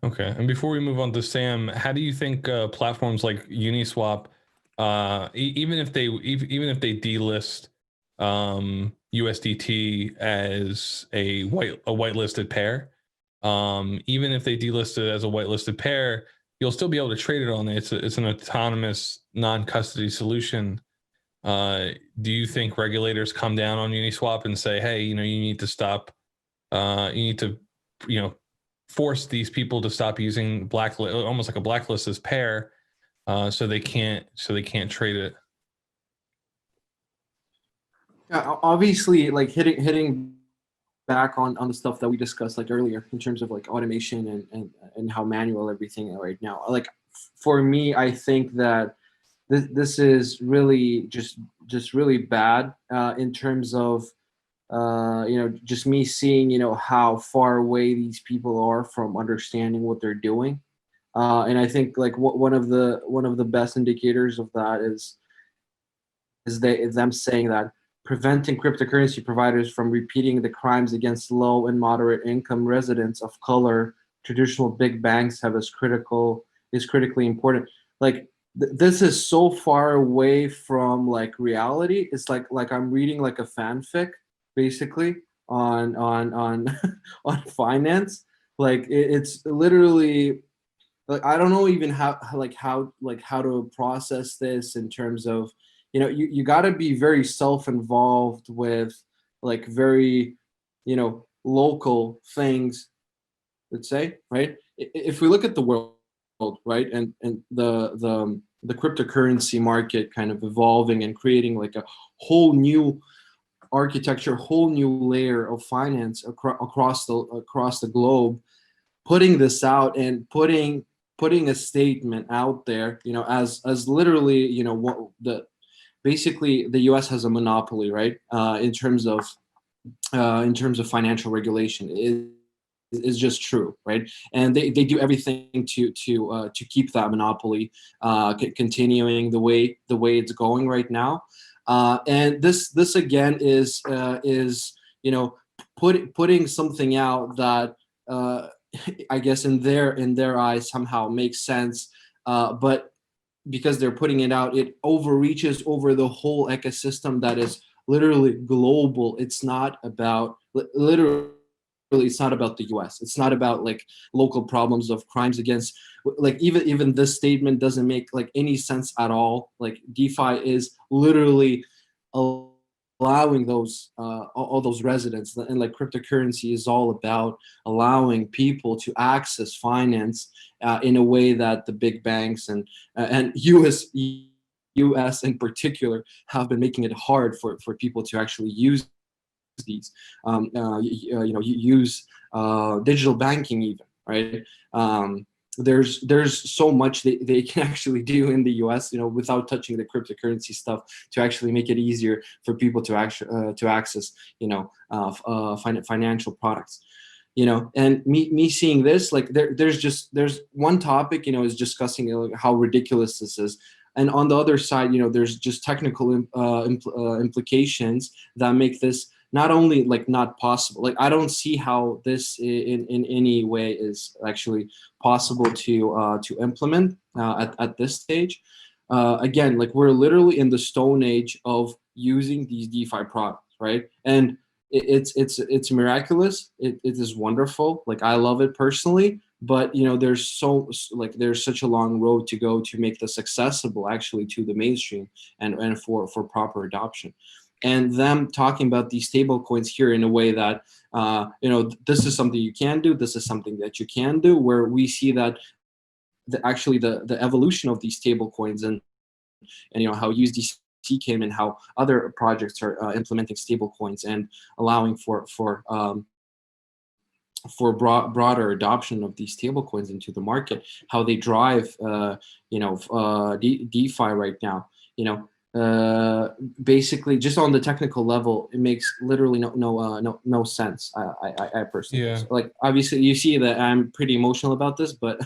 Okay. And before we move on to Sam, how do you think platforms like Uniswap, even if they delist USDT as a whitelisted pair, even if they delist it as a whitelisted pair, you'll still be able to trade it on it. It's an autonomous non-custody solution. Do you think regulators come down on Uniswap and say, hey, you need to stop, you need to, force these people to stop using almost like a blacklist as pair, so they can't trade it? Obviously, like hitting back on the stuff that we discussed like earlier in terms of like automation and how manual everything right now. Like for me, I think that this is really just really bad in terms of just me seeing how far away these people are from understanding what they're doing, and I think like one of the best indicators of that is them saying that preventing cryptocurrency providers from repeating the crimes against low and moderate income residents of color traditional big banks have is critically important. Like this is so far away from like reality. It's like I'm reading like a fanfic basically on on finance. Like it's literally like I don't know even how to process this in terms of you got to be very self-involved with like very local things, let's say, right? If we look at the world, right, and the cryptocurrency market kind of evolving and creating like a whole new architecture, whole new layer of finance across the globe, putting this out and putting a statement out there, as literally, what basically the U.S. has a monopoly, right, in terms of financial regulation is just true, right? And they do everything to keep that monopoly continuing the way it's going right now. And this again is putting something out that I guess in their eyes somehow makes sense, but because they're putting it out, it overreaches over the whole ecosystem that is literally global. It's not about literally. It's not about the U.S. It's not about like local problems of crimes against. Like even this statement doesn't make like any sense at all. Like DeFi is literally allowing those all those residents, and like cryptocurrency is all about allowing people to access finance in a way that the big banks and US in particular have been making it hard for people to actually use these. Use digital banking even, right? There's so much they can actually do in the US, without touching the cryptocurrency stuff, to actually make it easier for people to access, financial products. And me seeing this, like there's one topic, is discussing how ridiculous this is. And on the other side, there's just technical implications that make this not only like not possible. Like I don't see how this in any way is actually possible to implement at this stage. Again, like we're literally in the stone age of using these DeFi products, right? And it's miraculous. It is wonderful. Like I love it personally, but there's such a long road to go to make this accessible actually to the mainstream and for proper adoption. And them talking about these stable coins here in a way that this is something you can do, this is something that you can do, where we see that actually the evolution of these stable coins and how USDC came and how other projects are implementing stable coins and allowing for broader adoption of these stable coins into the market, how they drive DeFi right now. Basically just on the technical level, it makes literally no sense. I personally, Yeah. like obviously you see that I'm pretty emotional about this, but